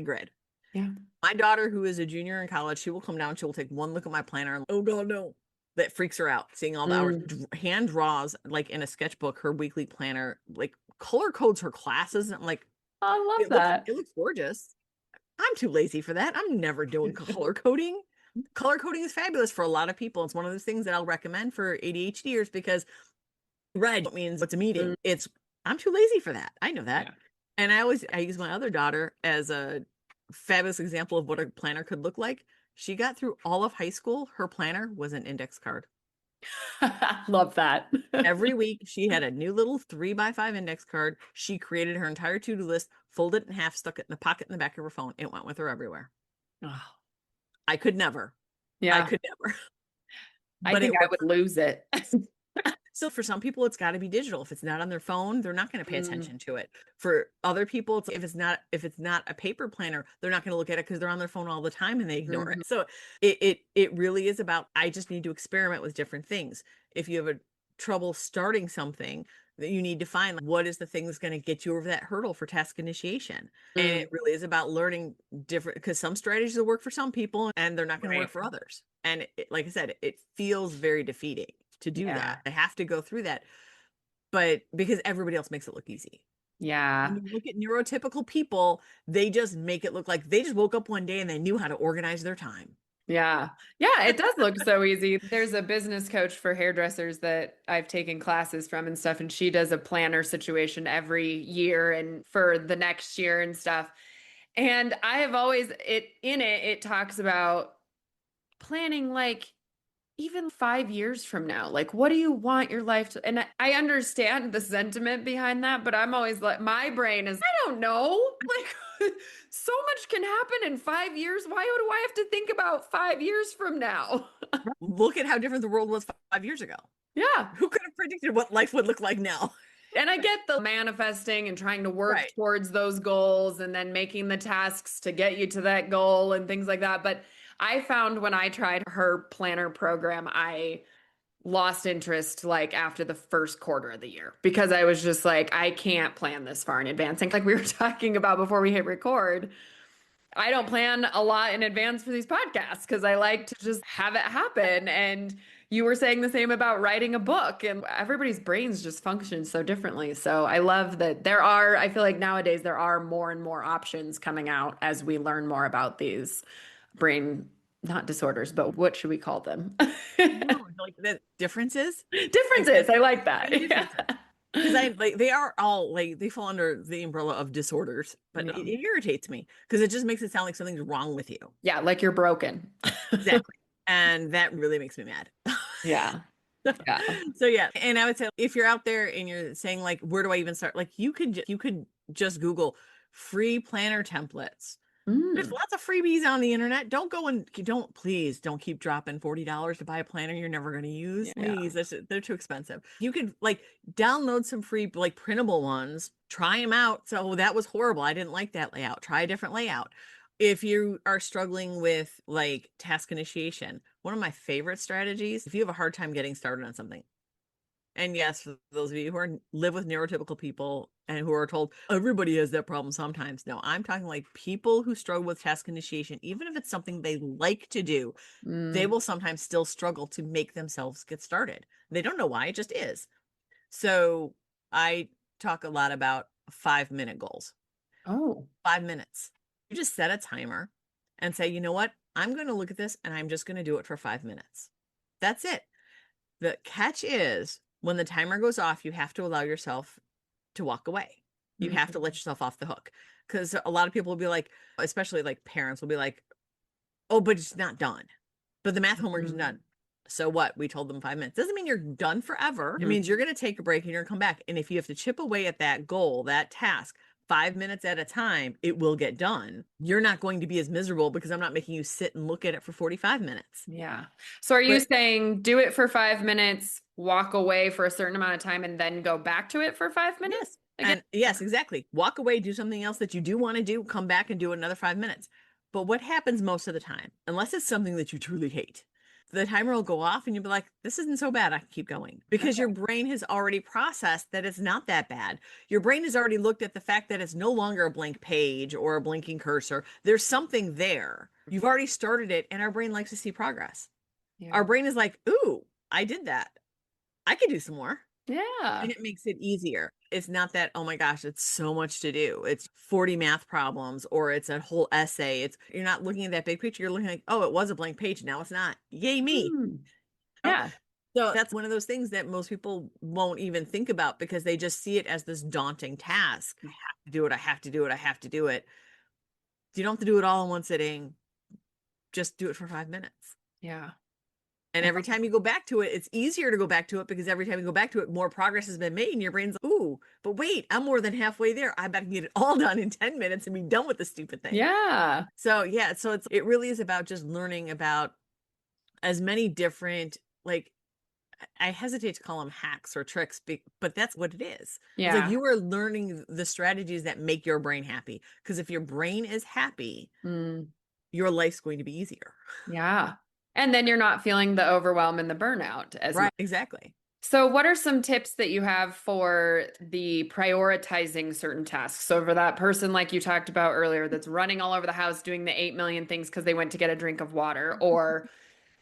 grid. Yeah. My daughter, who is a junior in college, she will come down, she will take one look at my planner and, oh God, no. That freaks her out, seeing all the hours. Hand draws, like in a sketchbook, her weekly planner, like color codes her classes. And I'm like, I love that. it looks gorgeous. I'm too lazy for that. I'm never doing color coding. Color coding is fabulous for a lot of people. It's one of those things that I'll recommend for ADHDers because red means it's a meeting. It's I'm too lazy for that. I know that. Yeah. And I use my other daughter as a fabulous example of what a planner could look like. She got through all of high school. Her planner was an index card. Love that. Every week she had a new little 3x5 index card. She created her entire to-do list, folded it in half, stuck it in the pocket in the back of her phone. It went with her everywhere. Oh, I could never. yeah. I could never. I think I would lose it. So for some people, it's got to be digital. If it's not on their phone, they're not going to pay attention to it. For other people, it's, if it's not a paper planner, they're not going to look at it because they're on their phone all the time and they ignore it. So it really is about, I just need to experiment with different things. If you have a trouble starting something, that you need to find, like, what is the thing that's going to get you over that hurdle for task initiation. And it really is about learning different, because some strategies will work for some people and they're not going to work for others. And like I said, it feels very defeating to do that. I have to go through that, but because everybody else makes it look easy. Yeah. When you look at neurotypical people, they just make it look like they just woke up one day and they knew how to organize their time. Yeah. Yeah, it does look so easy. There's a business coach for hairdressers that I've taken classes from and stuff, and she does a planner situation every year and for the next year and stuff. And I have always it talks about planning, like, even 5 years from now, like, what do you want your life to? And I understand the sentiment behind that, but I'm always like, my brain is, I don't know. Like, so much can happen in 5 years. Why do I have to think about 5 years from now? Look at how different the world was 5 years ago. Yeah. Who could have predicted what life would look like now? And I get the manifesting and trying to work towards those goals and then making the tasks to get you to that goal and things like that. But I found when I tried her planner program, I lost interest like after the first quarter of the year because I was just like, I can't plan this far in advance. And like we were talking about before we hit record, I don't plan a lot in advance for these podcasts because I like to just have it happen. And you were saying the same about writing a book, and everybody's brains just function so differently. So I love that I feel like nowadays there are more and more options coming out as we learn more about these brain, not disorders, but what should we call them? No, like the differences. Differences. I like that. Because they are all like, they fall under the umbrella of disorders, but it irritates me because it just makes it sound like something's wrong with you. Yeah, like you're broken. Exactly. And that really makes me mad. Yeah. Yeah. So yeah, and I would say if you're out there and you're saying like, where do I even start? Like you could just Google free planner templates. There's lots of freebies on the internet. Please don't keep dropping $40 to buy a planner you're never going to use. Please, they're too expensive. You could like download some free like printable ones, try them out. So that was horrible. I didn't like that layout. Try a different layout. If you are struggling with like task initiation, one of my favorite strategies, if you have a hard time getting started on something, and yes, for those of you who live with neurotypical people and who are told everybody has that problem sometimes. No, I'm talking like people who struggle with task initiation, even if it's something they like to do, they will sometimes still struggle to make themselves get started. They don't know why, it just is. So I talk a lot about 5-minute goals. Oh, 5 minutes. You just set a timer and say, you know what? I'm going to look at this and I'm just going to do it for 5 minutes. That's it. The catch is when the timer goes off, you have to allow yourself to walk away. You have to let yourself off the hook, because a lot of people will be like, especially like parents will be like, oh, but it's not done. But the math homework is done. So what? We told them 5 minutes. Doesn't mean you're done forever. It means you're going to take a break and you're going to come back. And if you have to chip away at that goal, that task, 5 minutes at a time, it will get done. You're not going to be as miserable because I'm not making you sit and look at it for 45 minutes. Yeah. So are you saying do it for 5 minutes, walk away for a certain amount of time, and then go back to it for 5 minutes? Yes. And yes, exactly. Walk away, do something else that you do want to do, come back and do another 5 minutes. But what happens most of the time, unless it's something that you truly hate, the timer will go off and you'll be like, this isn't so bad. I can keep going because your brain has already processed that it's not that bad. Your brain has already looked at the fact that it's no longer a blank page or a blinking cursor. There's something there. You've already started it, and our brain likes to see progress. Yeah. Our brain is like, ooh, I did that. I can do some more. Yeah. And it makes it easier. It's not that, oh my gosh, it's so much to do. It's 40 math problems or it's a whole essay. You're not looking at that big picture. You're looking like, oh, it was a blank page. Now it's not. Yay, me. Mm. Yeah. So that's one of those things that most people won't even think about because they just see it as this daunting task. I have to do it. I have to do it. I have to do it. You don't have to do it all in one sitting. Just do it for 5 minutes. Yeah. And every time you go back to it, it's easier to go back to it because every time you go back to it, more progress has been made. And your brain's like, ooh, but wait, I'm more than halfway there. I bet I can get it all done in 10 minutes and be done with the stupid thing. Yeah. So yeah, so it really is about just learning about as many different, like, I hesitate to call them hacks or tricks, but that's what it is. Yeah. It's like you are learning the strategies that make your brain happy. Because if your brain is happy, your life's going to be easier. Yeah. And then you're not feeling the overwhelm and the burnout as Right, much. exactly. So what are some tips that you have for the prioritizing certain tasks? So for that person, like you talked about earlier, that's running all over the house, doing the 8 million things because they went to get a drink of water, or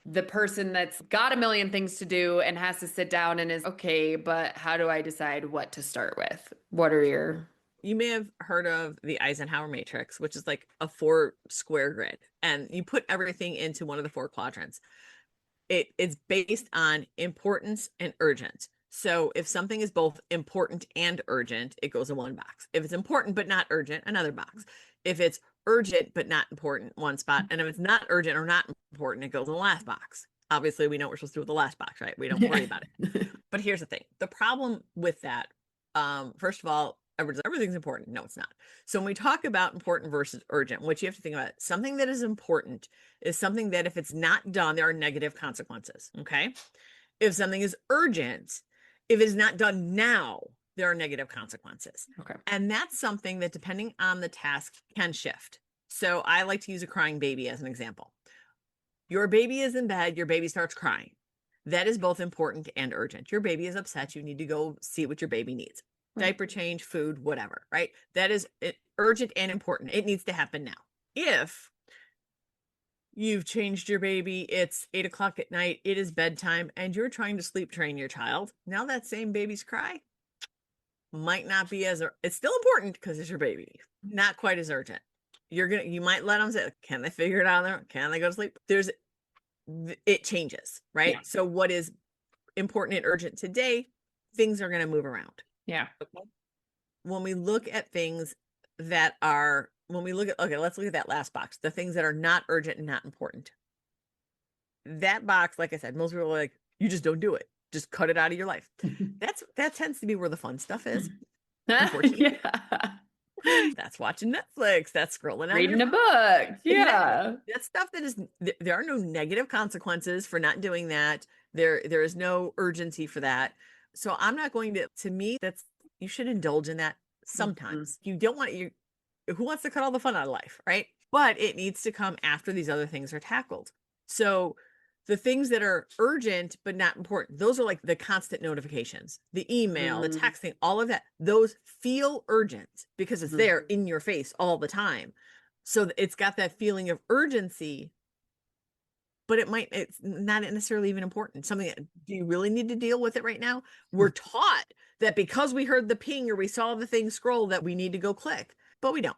the person that's got a million things to do and has to sit down and is, okay, but how do I decide what to start with? What are your... You may have heard of the Eisenhower matrix, which is like a 4 square grid, and you put everything into one of the 4 quadrants. It's based on importance and urgent. So if something is both important and urgent, it goes in one box. If it's important but not urgent, another box. If it's urgent but not important, one spot. And if it's not urgent or not important, it goes in the last box. Obviously, we know what we're supposed to do with the last box, right? We don't worry about it. But here's the thing. The problem with that, first of all, everything's important. No, it's not. So when we talk about important versus urgent, what you have to think about, something that is important is something that if it's not done, there are negative consequences. Okay. If something is urgent, if it's not done now, there are negative consequences. Okay. And that's something that depending on the task can shift. So I like to use a crying baby as an example. Your baby is in bed, your baby starts crying. That is both important and urgent. Your baby is upset. You need to go see what your baby needs. Diaper change, food, whatever, right? That is urgent and important. It needs to happen now. If you've changed your baby, it's 8 o'clock at night, it is bedtime, and you're trying to sleep train your child, now that same baby's cry might not be as, it's still important because it's your baby, not quite as urgent. You might let them say, can they figure it out there? Can they go to sleep? It changes, right? Yeah. So what is important and urgent today, things are going to move around. Yeah. Okay. When we look at things that are, okay, let's look at that last box, the things that are not urgent and not important. That box, like I said, most people are like, you just don't do it. Just cut it out of your life. That tends to be where the fun stuff is. Unfortunately. Yeah. That's watching Netflix. That's scrolling, reading a book. Yeah. Exactly. That's stuff that is, there are no negative consequences for not doing that. There is no urgency for that. So I'm not going to me, you should indulge in that sometimes. You don't want who wants to cut all the fun out of life, right? But it needs to come after these other things are tackled. So the things that are urgent but not important, those are like the constant notifications, the email, the texting, all of that. Those feel urgent because it's there in your face all the time. So it's got that feeling of urgency, but it's not necessarily even important. Something that, do you really need to deal with it right now? We're taught that because we heard the ping or we saw the thing scroll that we need to go click, but we don't.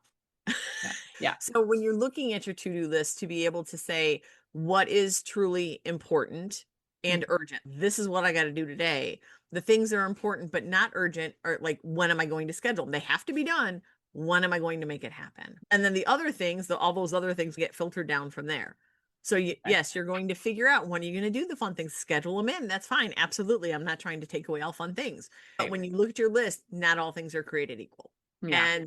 Yeah. So when you're looking at your to-do list to be able to say what is truly important and urgent, this is what I got to do today. The things that are important but not urgent are like, when am I going to schedule them? They have to be done. When am I going to make it happen? And then the other things, all those other things get filtered down from there. So yes, you're going to figure out when you're going to do the fun things, schedule them in. That's fine. Absolutely. I'm not trying to take away all fun things. But when you look at your list, not all things are created equal. Yeah.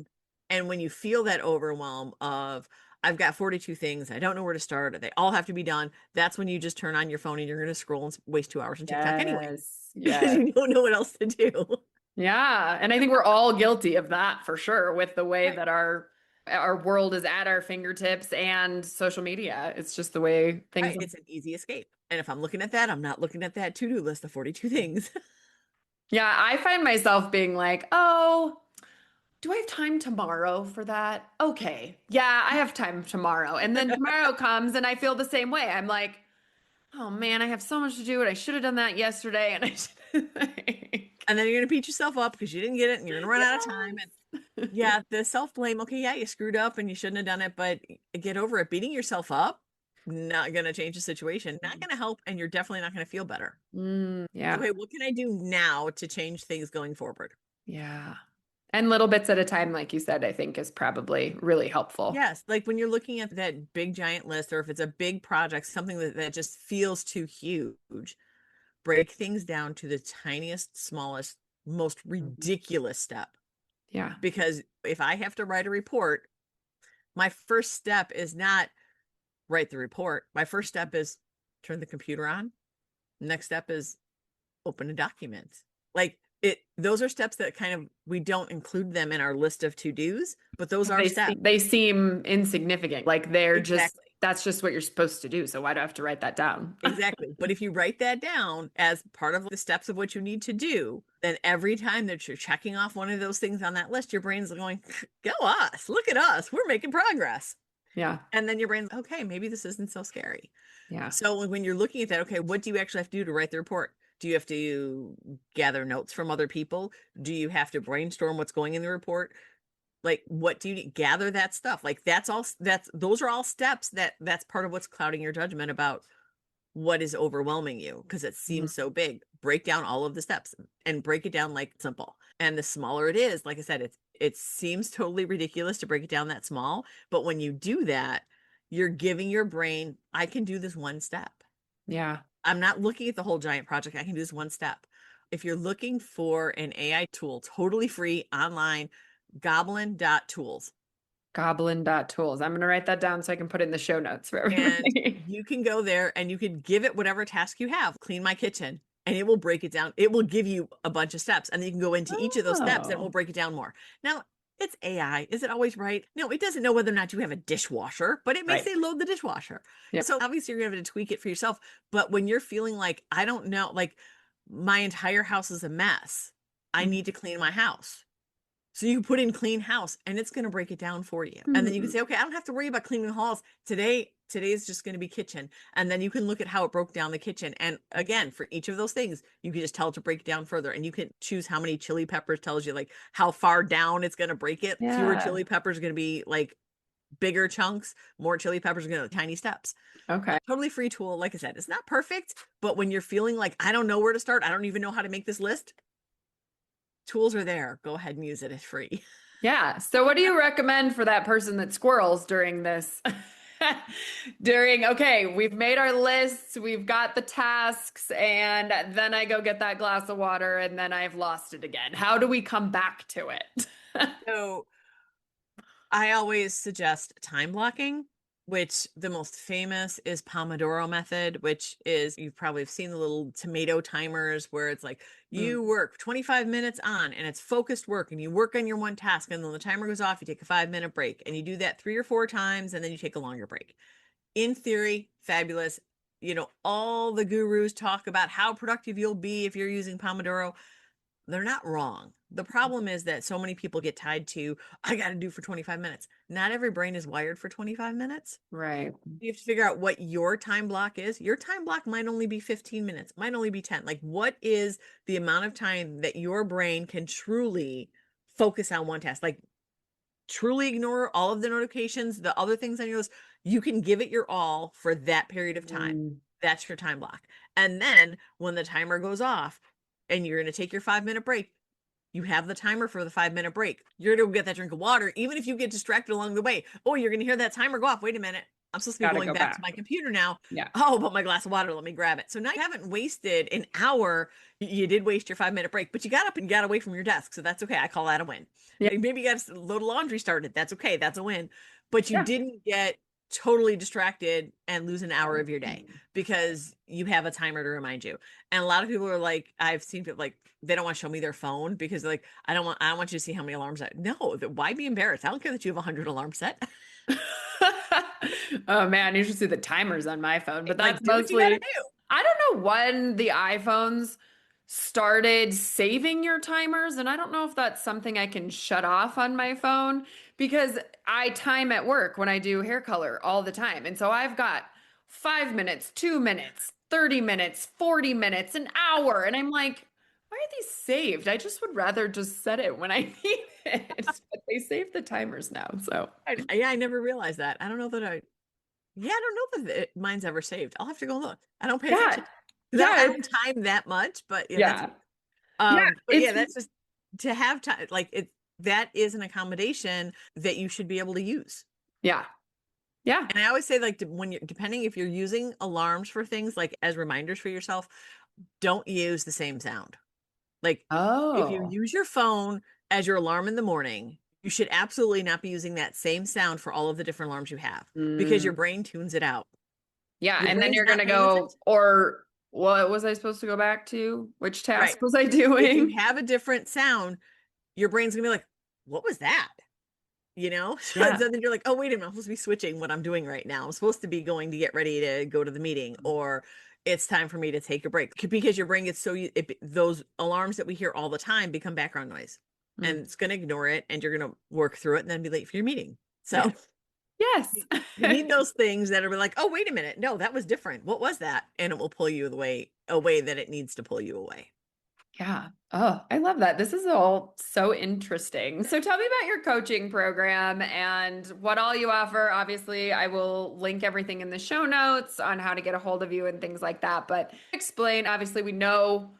And when you feel that overwhelm of, I've got 42 things, I don't know where to start, they all have to be done, that's when you just turn on your phone and you're going to scroll and waste 2 hours on TikTok anyway. Because you don't know what else to do. Yeah. And I think we're all guilty of that for sure, with the way that our Our world is at our fingertips and social media. It's just the way things Right. It's an easy escape. And if I'm looking at that, I'm not looking at that to-do list of 42 things. Yeah, I find myself being like, oh, do I have time tomorrow for that? Okay. Yeah, I have time tomorrow. And then tomorrow comes and I feel the same way. I'm like, oh man, I have so much to do and I should have done that yesterday. And I should And then you're going to beat yourself up because you didn't get it and you're going to run out of time. And yes. yeah, the self-blame. Okay, yeah, you screwed up and you shouldn't have done it, but get over it. Beating yourself up, not going to change the situation, not going to help, and you're definitely not going to feel better. Yeah. Okay, what can I do now to change things going forward? Yeah. And little bits at a time, like you said, I think is probably really helpful. Yes, like when you're looking at that big giant list, or if it's a big project, something that just feels too huge, break things down to the tiniest, smallest, most ridiculous step. Yeah. Because if I have to write a report, my first step is not write the report. My first step is turn the computer on. Next step is open a document. Like those are steps that kind of, we don't include them in our list of to-dos, but those are steps. They seem insignificant. Like they're just, Exactly. that's just what you're supposed to do. So why do I have to write that down? Exactly. But if you write that down as part of the steps of what you need to do, then every time that you're checking off one of those things on that list, your brain's going, go us, look at us, we're making progress. Yeah. And then your brain's, okay, maybe this isn't so scary. Yeah. So when you're looking at that, okay, what do you actually have to do to write the report? Do you have to gather notes from other people? Do you have to brainstorm what's going in the report? Like, what do you need? Gather that stuff. Like, those are all steps that's part of what's clouding your judgment about what is overwhelming you, because it seems so big. Break down all of the steps and break it down like simple. And the smaller it is, like I said, it seems totally ridiculous to break it down that small, but when you do that, you're giving your brain, I can do this one step. Yeah. I'm not looking at the whole giant project. I can do this one step. If you're looking for an AI tool, totally free online, goblin.tools. Goblin.tools. I'm going to write that down so I can put it in the show notes for And everybody. you can go there and you can give it whatever task you have. Clean my kitchen. And it will break it down. It will give you a bunch of steps. And then you can go into each of those steps and we'll break it down more. Now, it's AI. Is it always right? No, it doesn't know whether or not you have a dishwasher, but it may say load the dishwasher. Yeah. So obviously you're going to have to tweak it for yourself. But when you're feeling like, I don't know, like my entire house is a mess, I need to clean my house. So you put in clean house and it's going to break it down for you. And then you can say, okay, I don't have to worry about cleaning the halls. Today is just going to be kitchen. And then you can look at how it broke down the kitchen. And again, for each of those things, you can just tell it to break it down further. And you can choose how many chili peppers tells you like how far down it's going to break it. Yeah. Fewer chili peppers are going to be like bigger chunks. More chili peppers are going to be tiny steps. Okay. Totally free tool. Like I said, it's not perfect, but when you're feeling like, I don't know where to start, I don't even know how to make this list, tools are there. Go ahead and use it. It's free. Yeah. So what do you recommend for that person that squirrels during this? Okay, we've made our lists, we've got the tasks, and then I go get that glass of water and then I've lost it again. How do we come back to it? So I always suggest time blocking, which the most famous is Pomodoro method, which is, you've probably seen the little tomato timers where it's like you work 25 minutes on and it's focused work and you work on your one task and then the timer goes off, you take a 5-minute break and you do that 3 or 4 times and then you take a longer break. In theory, fabulous. You know, all the gurus talk about how productive you'll be if you're using Pomodoro. They're not wrong. The problem is that so many people get tied to, I got to do for 25 minutes. Not every brain is wired for 25 minutes. Right. You have to figure out what your time block is. Your time block might only be 15 minutes, might only be 10. Like, what is the amount of time that your brain can truly focus on one task? Like, truly ignore all of the notifications, the other things on your list. You can give it your all for that period of time. That's your time block. And then when the timer goes off, and you're going to take your 5-minute break, you have the timer for the 5-minute break. You're going to get that drink of water, even if you get distracted along the way. Oh, you're going to hear that timer go off. Wait a minute. I'm supposed to be going back to my computer now. Yeah. Oh, but my glass of water, let me grab it. So now you haven't wasted an hour. You did waste your 5-minute break, but you got up and got away from your desk. So that's okay. I call that a win. Yeah. Maybe you got a load of laundry started. That's okay. That's a win. But you didn't get totally distracted and lose an hour of your day because you have a timer to remind you. And a lot of people are like, I've seen people like, they don't want to show me their phone because they're like, I don't want you to see how many alarms no, why be embarrassed? I don't care that you have 100 alarms set. Oh man, you should see the timers on my phone, but that's Like, do what you gotta mostly, do. I don't know when the iPhones started saving your timers, and I don't know if that's something I can shut off on my phone because I time at work when I do hair color all the time. And so I've got 5 minutes, 2 minutes, 30 minutes, 40 minutes, an hour. And I'm like, why are these saved? I just would rather just set it when I need it. But they save the timers now. So Yeah, I never realized that. I don't know that yeah, I don't know that mine's ever saved. I'll have to go look. I don't pay yeah. attention because Yeah, I don't time that much, but yeah, that's yeah. Yeah, but it's yeah, that's just to have time. Like that is an accommodation that you should be able to use. yeah. Yeah. And I always say, like, when you're depending if you're using alarms for things like as reminders for yourself, don't use the same sound. Like, if you Oh. use your phone as your alarm in the morning, you should absolutely not be using that same sound for all of the different alarms you have because your Mm. brain tunes it out. Yeah, Your and then brain's you're not gonna paying go, attention. or what was I supposed to go back to? Which Right. task was I If you doing? have a different sound, your brain's gonna be like, what was that? You know? So Yeah. then you're like, oh, wait a minute, I'm supposed to be switching what I'm doing right now. I'm supposed to be going to get ready to go to the meeting, or it's time for me to take a break because your brain gets those alarms that we hear all the time become background noise Mm. and it's going to ignore it and you're going to work through it and then be late for your meeting. Yeah. So Yes. you need those things that are like, oh, wait a minute. No, that was different. What was that? And it will pull you the way away that it needs to pull you away. Yeah. Oh, I love that. This is all so interesting. So tell me about your coaching program and what all you offer. Obviously, I will link everything in the show notes on how to get a hold of you and things like that. But explain, obviously, we know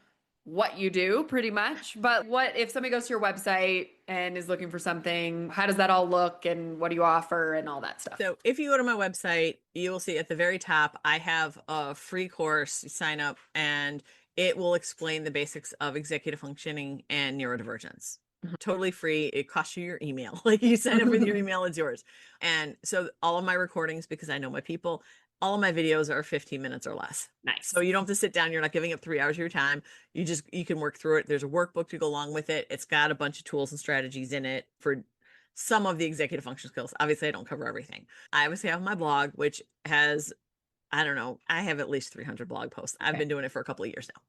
what you do pretty much, but what if somebody goes to your website and is looking for something, how does that all look and what do you offer and all that stuff? So if you go to my website, you will see at the very top, I have a free course. You sign up and it will explain the basics of executive functioning and neurodivergence. Totally free. It costs you your email. Like you sign up with your email, it's yours. And so all of my recordings, because I know my people, all of my videos are 15 minutes or less. Nice. So you don't have to sit down. You're not giving up 3 hours of your time. You can work through it. There's a workbook to go along with it. It's got a bunch of tools and strategies in it for some of the executive function skills. Obviously, I don't cover everything. I obviously have my blog, which has, I don't know, I have at least 300 blog posts. I've been doing it for a couple of years now.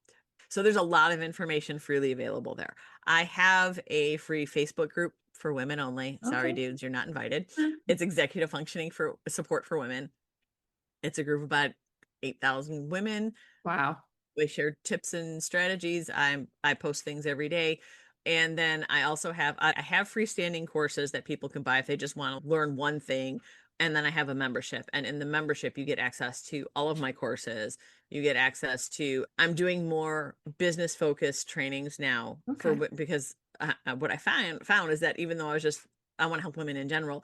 So there's a lot of information freely available there. I have a free Facebook group for women only. Sorry, Okay. dudes, you're not invited. It's executive functioning for support for women. It's a group of about 8,000 women. Wow. We share tips and strategies. I post things every day. And then I also I have freestanding courses that people can buy if they just want to learn one thing. And then I have a membership. And in the membership, you get access to all of my courses. You get access to, I'm doing more business focused trainings now Okay. because what I found is that even though I want to help women in general,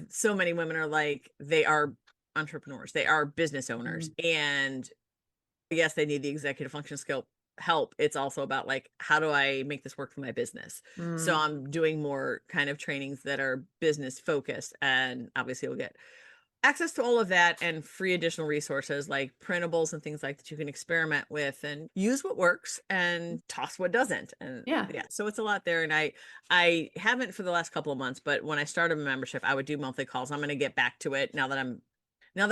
so many women are like, they are entrepreneurs, they are business owners. Mm. And yes, they need the executive function skill help. It's also about like, how do I make this work for my business? So Mm. I'm doing more kind of trainings that are business focused. And obviously you'll get access to all of that and free additional resources like printables and things like that you can experiment with and use what works and toss what doesn't. And Yeah. yeah, so it's a lot there. And I haven't for the last couple of months, but when I started a membership, I would do monthly calls. I'm going to get back to it now that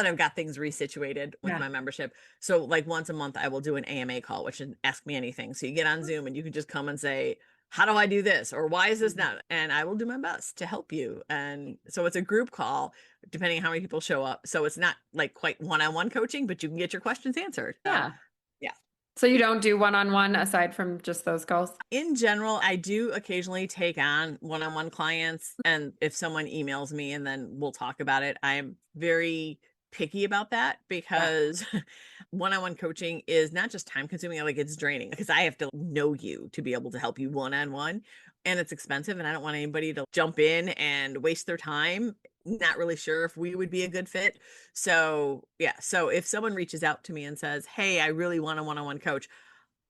I've got things resituated with Yeah. my membership. So like once a month I will do an AMA call, which is ask me anything. So you get on Zoom and you can just come and say, how do I do this? Or why is this not? And I will do my best to help you. And so it's a group call, depending on how many people show up. So it's not like quite one-on-one coaching, but you can get your questions answered. Yeah. Yeah. So you don't do one-on-one aside from just those calls? In general, I do occasionally take on one-on-one clients. And if someone emails me and then we'll talk about it, I'm very picky about that Yeah. because one-on-one coaching is not just time consuming, like it's draining because I have to know you to be able to help you one-on-one and it's expensive and I don't want anybody to jump in and waste their time. Not really sure if we would be a good fit. So yeah. So if someone reaches out to me and says, hey, I really want a one-on-one coach,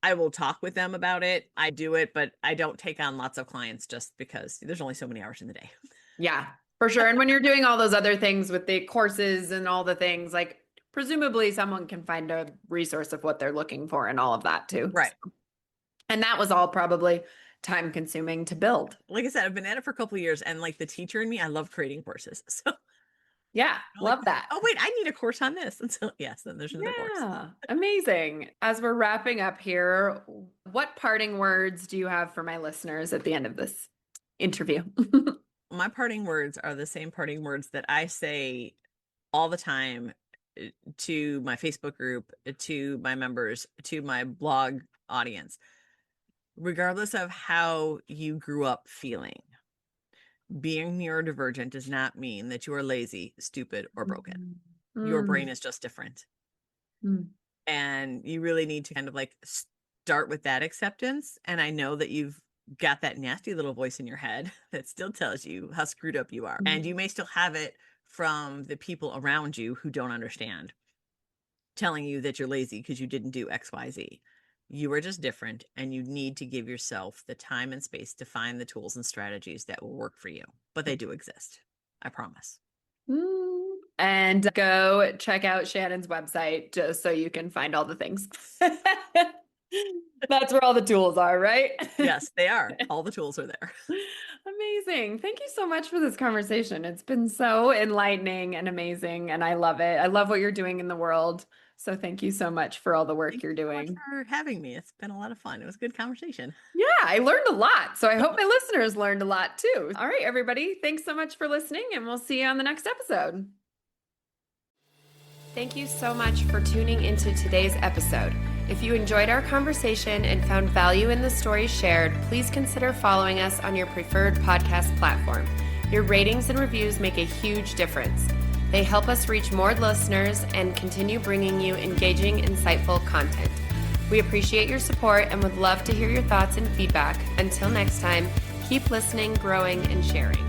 I will talk with them about it. I do it, but I don't take on lots of clients just because there's only so many hours in the day. Yeah, For sure. And when you're doing all those other things with the courses and all the things, like presumably someone can find a resource of what they're looking for and all of that too. Right. And that was all probably time consuming to build. Like I said, I've been at it for a couple of years, and like the teacher in me, I love creating courses. So yeah, love like, that. Oh, wait, I need a course on this. And so, yes, then there's another course. Yeah, amazing. As we're wrapping up here, what parting words do you have for my listeners at the end of this interview? My parting words are the same parting words that I say all the time to my Facebook group, to my members, to my blog audience. Regardless of how you grew up feeling, being neurodivergent does not mean that you are lazy, stupid, or broken. Your brain is just different. And you really need to kind of like start with that acceptance. And I know that you've got that nasty little voice in your head that still tells you how screwed up you are. And you may still have it from the people around you who don't understand, telling you that you're lazy because you didn't do X, Y, Z. You are just different, and you need to give yourself the time and space to find the tools and strategies that will work for you. But they do exist. I promise. And go check out Shannyn's website just so you can find all the things. That's where all the tools are, right? Yes, they are. All the tools are there. Amazing. Thank you so much for this conversation. It's been so enlightening and amazing, and I love it. I love what you're doing in the world. So thank you so much for all the work you're doing. Thank you so much for having me. It's been a lot of fun. It was a good conversation. Yeah, I learned a lot. So I hope my listeners learned a lot too. All right, everybody. Thanks so much for listening, and we'll see you on the next episode. Thank you so much for tuning into today's episode. If you enjoyed our conversation and found value in the stories shared, please consider following us on your preferred podcast platform. Your ratings and reviews make a huge difference. They help us reach more listeners and continue bringing you engaging, insightful content. We appreciate your support and would love to hear your thoughts and feedback. Until next time, keep listening, growing, and sharing.